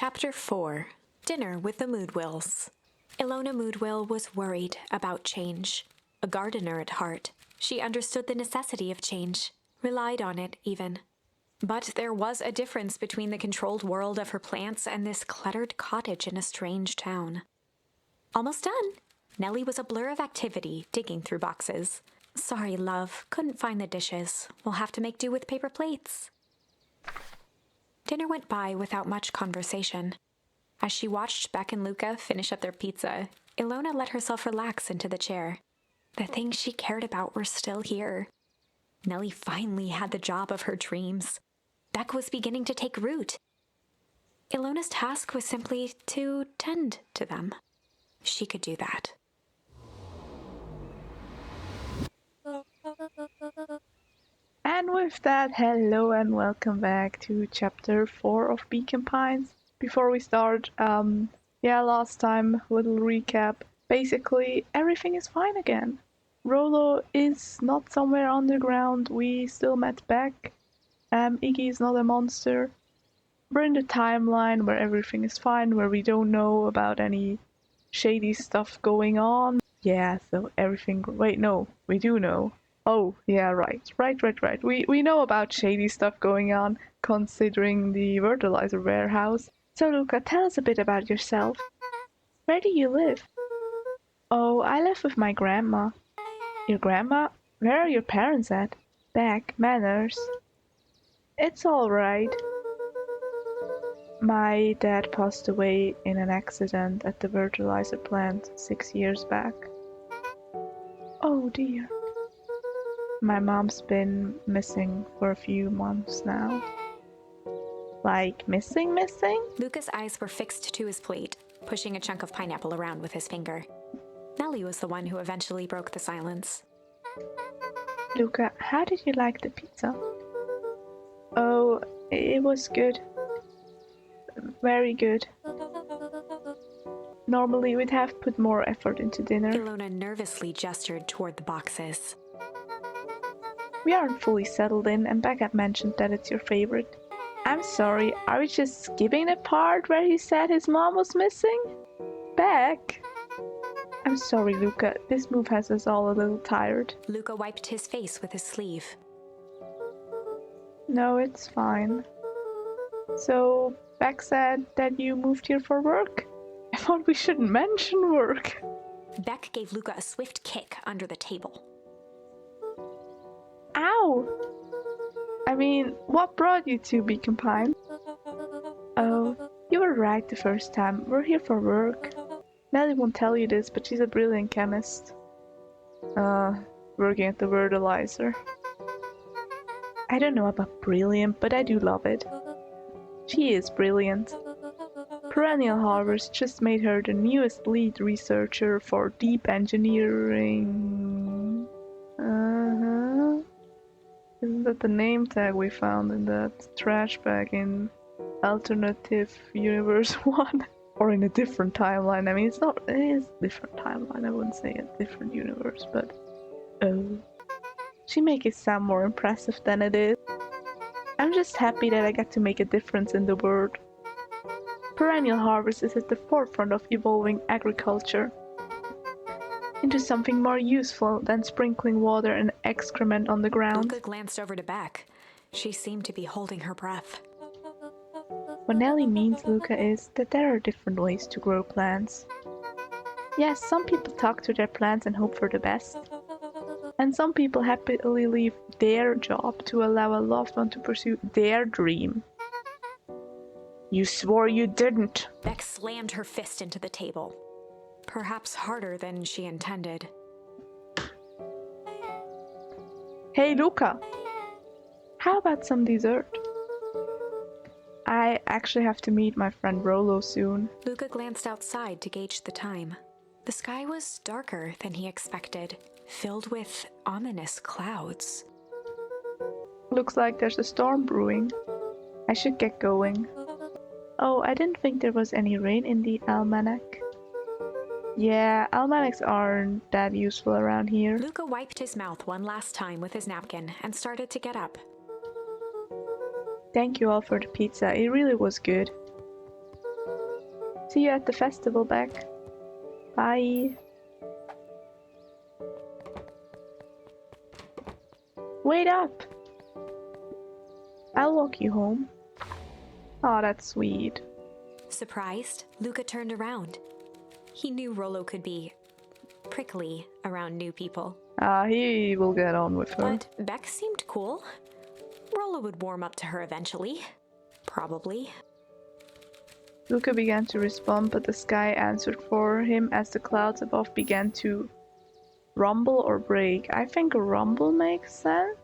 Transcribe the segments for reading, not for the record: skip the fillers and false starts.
Chapter 4. Dinner with the Moodwills. Ilona Moodwill was worried about change. A gardener at heart, she understood the necessity of change, relied on it even. But there was a difference between the controlled world of her plants and this cluttered cottage in a strange town. Almost done. Nellie was a blur of activity, digging through boxes. Sorry, love, couldn't find the dishes. We'll have to make do with paper plates. Dinner went by without much conversation. As she watched Beck and Luca finish up their pizza, Ilona let herself relax into the chair. The things she cared about were still here. Nellie finally had the job of her dreams. Beck was beginning to take root. Ilona's task was simply to tend to them. She could do that. And with that, hello and welcome back to chapter 4 of Beacon Pines. Before we start, last time, little recap. Basically, everything is fine again. Rolo is not somewhere underground, we still met Beck. Iggy is not a monster. We're in the timeline where everything is fine, where we don't know about any shady stuff going on. Yeah, so everything... Wait, no, we do know. Oh, yeah, right. We know about shady stuff going on, considering the fertilizer warehouse. So, Luca, tell us a bit about yourself. Where do you live? Oh, I live with my grandma. Your grandma? Where are your parents at? Beck, manners. It's alright. My dad passed away in an accident at the fertilizer plant 6 years back. Oh dear. My mom's been missing for a few months now. Like, missing? Luca's eyes were fixed to his plate, pushing a chunk of pineapple around with his finger. Nellie was the one who eventually broke the silence. Luca, how did you like the pizza? Oh, it was good. Very good. Normally we'd have put more effort into dinner. Ilona nervously gestured toward the boxes. We aren't fully settled in, and Beck had mentioned that it's your favorite. I'm sorry, are we just skipping the part where he said his mom was missing? Beck! I'm sorry, Luca, this move has us all a little tired. Luca wiped his face with his sleeve. No, it's fine. So, Beck said that you moved here for work? I thought we shouldn't mention work. Beck gave Luca a swift kick under the table. Ow! I mean, what brought you to Beacon Pines? Oh, you were right the first time. We're here for work. Nellie won't tell you this, but she's a brilliant chemist. Working at the fertilizer. I don't know about brilliant, but I do love it. She is brilliant. Perennial Harvest just made her the newest lead researcher for deep engineering. Isn't that the name tag we found in that trash bag in Alternative Universe 1? Or in a different timeline. I mean, it is a different timeline. I wouldn't say a different universe, but... Oh. She makes it sound more impressive than it is. I'm just happy that I get to make a difference in the world. Perennial Harvest is at the forefront of evolving agriculture into something more useful than sprinkling water and excrement on the ground. Luca glanced over to Beck. She seemed to be holding her breath. What Nellie means, Luca, is that there are different ways to grow plants. Yes, some people talk to their plants and hope for the best. And some people happily leave their job to allow a loved one to pursue their dream. You swore you didn't! Beck slammed her fist into the table. Perhaps harder than she intended. Hey, Luca! How about some dessert? I actually have to meet my friend Rolo soon. Luca glanced outside to gauge the time. The sky was darker than he expected, filled with ominous clouds. Looks like there's a storm brewing. I should get going. Oh, I didn't think there was any rain in the almanac. Yeah, almanacs aren't that useful around here. Luca wiped his mouth one last time with his napkin and started to get up. Thank you all for the pizza, it really was good. See you at the festival, Beck. Bye. Wait up! I'll walk you home. Oh, that's sweet. Surprised, Luca turned around. He knew Rollo could be prickly around new people. He will get on with her. But Beck seemed cool. Rollo would warm up to her eventually. Probably. Luca began to respond, but the sky answered for him as the clouds above began to rumble or break. I think a rumble makes sense.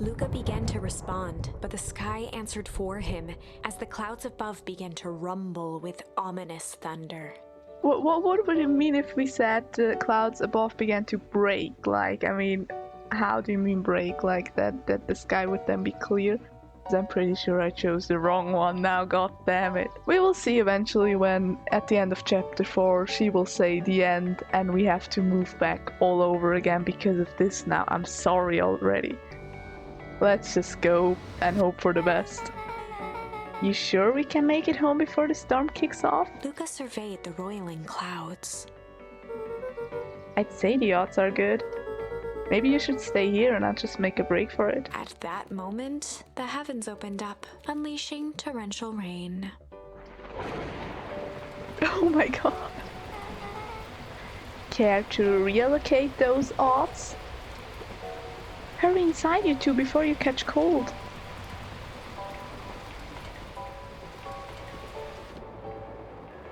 Luca began to respond, but the sky answered for him as the clouds above began to rumble with ominous thunder. What would it mean if we said the clouds above began to break? Like, I mean, how do you mean break? Like that the sky would then be clear? 'Cause I'm pretty sure I chose the wrong one now, god damn it. We will see eventually when, at the end of chapter 4, she will say the end and we have to move back all over again because of this now. I'm sorry already. Let's just go and hope for the best. You sure we can make it home before the storm kicks off? Luca surveyed the roiling clouds. I'd say the odds are good. Maybe you should stay here and I'll just make a break for it. At that moment, the heavens opened up, unleashing torrential rain. Oh my god. Care to reallocate those odds? Hurry inside, you two, before you catch cold.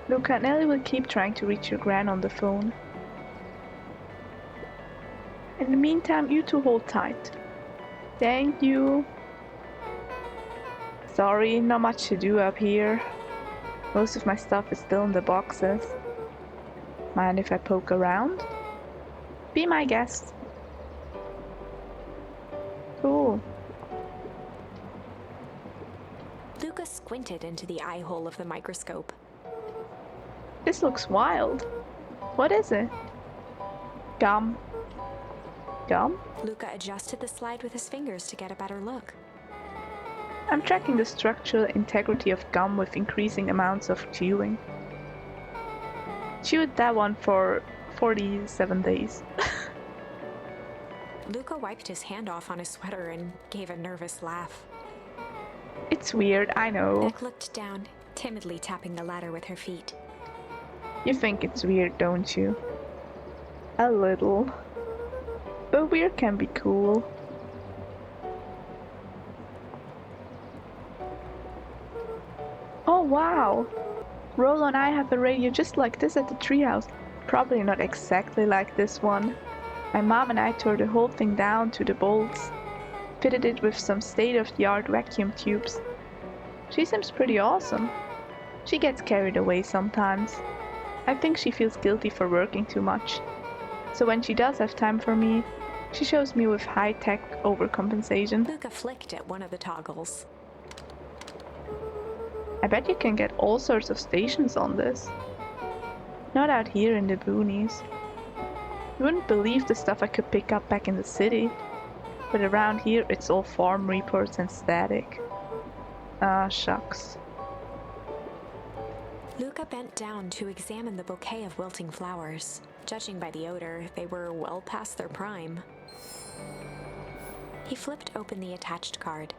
Luca, Nelly will keep trying to reach your gran on the phone. In the meantime, you two hold tight. Thank you. Sorry, not much to do up here. Most of my stuff is still in the boxes. Mind if I poke around? Be my guest. Cool. Luca squinted into the eye hole of the microscope. This looks wild. What is it? Gum. Gum? Luca adjusted the slide with his fingers to get a better look. I'm tracking the structural integrity of gum with increasing amounts of chewing. Chewed that one for 47 days. Luca wiped his hand off on his sweater and gave a nervous laugh. It's weird, I know. Beck looked down, timidly tapping the ladder with her feet. You think it's weird, don't you? A little. But weird can be cool. Oh wow! Rollo and I have a radio just like this at the treehouse. Probably not exactly like this one. My mom and I tore the whole thing down to the bolts. Fitted it with some state-of-the-art vacuum tubes. She seems pretty awesome. She gets carried away sometimes. I think she feels guilty for working too much. So when she does have time for me, she shows me with high-tech overcompensation. Luca flicked at one of the toggles. I bet you can get all sorts of stations on this. Not out here in the boonies. You wouldn't believe the stuff I could pick up back in the city. But around here it's all farm reports and static. Ah, shucks. Luca bent down to examine the bouquet of wilting flowers. Judging by the odor, they were well past their prime. He flipped open the attached card.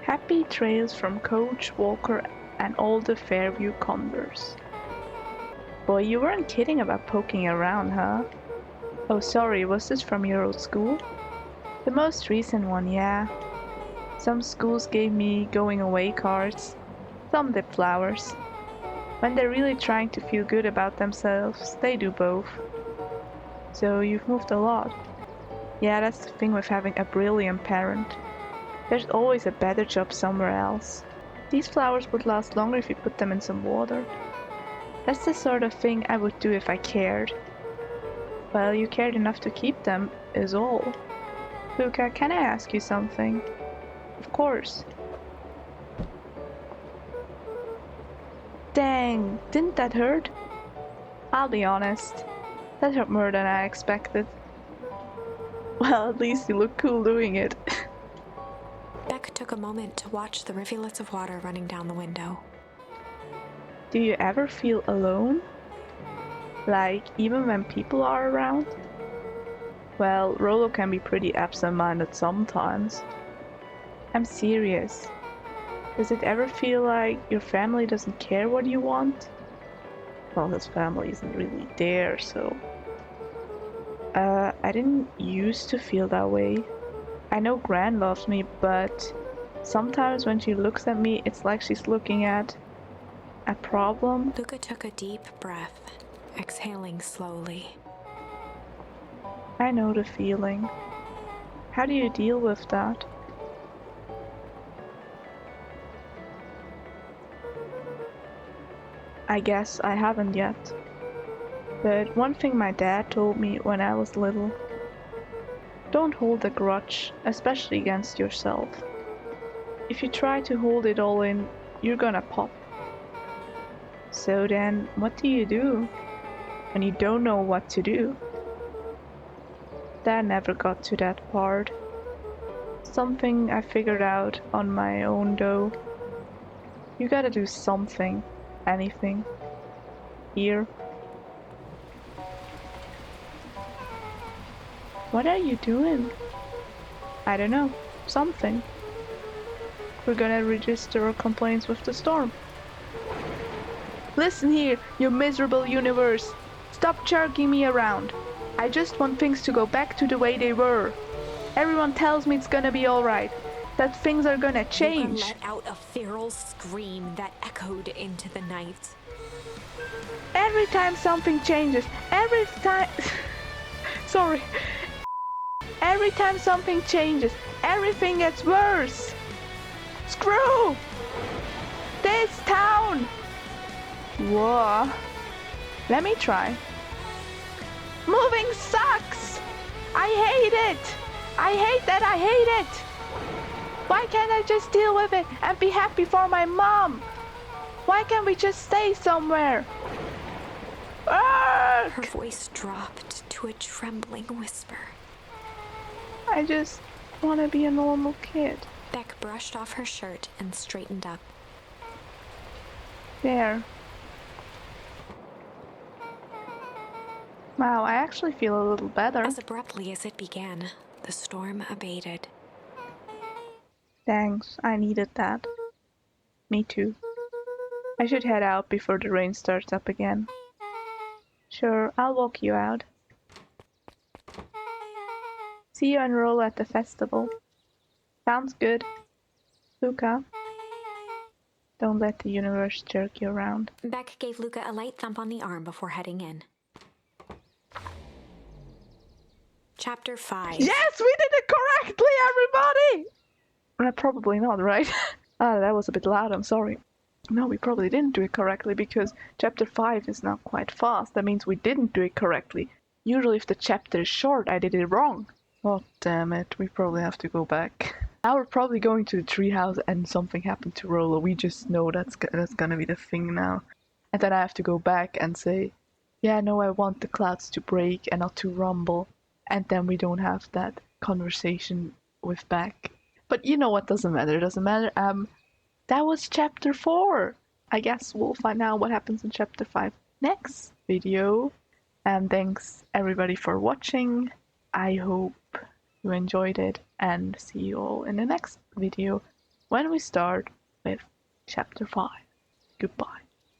Happy trails from Coach, Walker, and all the Fairview Condors. Boy, you weren't kidding about poking around, huh? Oh, sorry, was this from your old school? The most recent one, yeah. Some schools gave me going away cards. Some did flowers. When they're really trying to feel good about themselves, they do both. So you've moved a lot. Yeah, that's the thing with having a brilliant parent. There's always a better job somewhere else. These flowers would last longer if you put them in some water. That's the sort of thing I would do if I cared. Well, you cared enough to keep them, is all. Luca, can I ask you something? Of course. Dang, didn't that hurt? I'll be honest, that hurt more than I expected. Well, at least you look cool doing it. Beck took a moment to watch the rivulets of water running down the window. Do you ever feel alone? Like, even when people are around? Well, Rolo can be pretty absent-minded sometimes. I'm serious. Does it ever feel like your family doesn't care what you want? Well, his family isn't really there, so... I didn't used to feel that way. I know Gran loves me, but sometimes when she looks at me, it's like she's looking at a problem. Luca took a deep breath, exhaling slowly. I know the feeling. How do you deal with that? I guess I haven't yet. But one thing my dad told me when I was little: don't hold a grudge, especially against yourself. If you try to hold it all in, you're gonna pop. So then, what do you do when you don't know what to do? Dad never got to that part. Something I figured out on my own though. You gotta do something, anything. Here. What are you doing? I don't know. Something. We're gonna register our complaints with the storm. Listen here, you miserable universe. Stop jerking me around. I just want things to go back to the way they were. Everyone tells me it's gonna be alright, that things are gonna change. Luca let out a feral scream that echoed into the night. Every time something changes, every time... Sorry. Every time something changes, everything gets worse. Screw this town! Whoa. Let me try. Moving sucks! I hate it! I hate that I hate it! Why can't I just deal with it and be happy for my mom? Why can't we just stay somewhere? Arrgh! Her voice dropped to a trembling whisper. I just want to be a normal kid. Beck brushed off her shirt and straightened up. There. Wow, I actually feel a little better. As abruptly as it began, the storm abated. Thanks, I needed that. Me too. I should head out before the rain starts up again. Sure, I'll walk you out. See you and Rolo at the festival. Sounds good. Luca, don't let the universe jerk you around. Beck gave Luca a light thump on the arm before heading in. Chapter 5. Yes, we did it correctly, everybody! Probably not, right? That was a bit loud, I'm sorry. No, we probably didn't do it correctly because chapter 5 is now quite fast. That means we didn't do it correctly. Usually if the chapter is short, I did it wrong. Oh, damn it. We probably have to go back. Now we're probably going to the treehouse and something happened to Rolo. We just know that's gonna be the thing now. And then I have to go back and say, yeah, no, I want the clouds to break and not to rumble. And then we don't have that conversation with Beck. But you know what, doesn't matter, doesn't matter. That was chapter 4. I guess we'll find out what happens in chapter 5 next video. And thanks everybody for watching. I hope you enjoyed it and see you all in the next video when we start with chapter 5. Goodbye.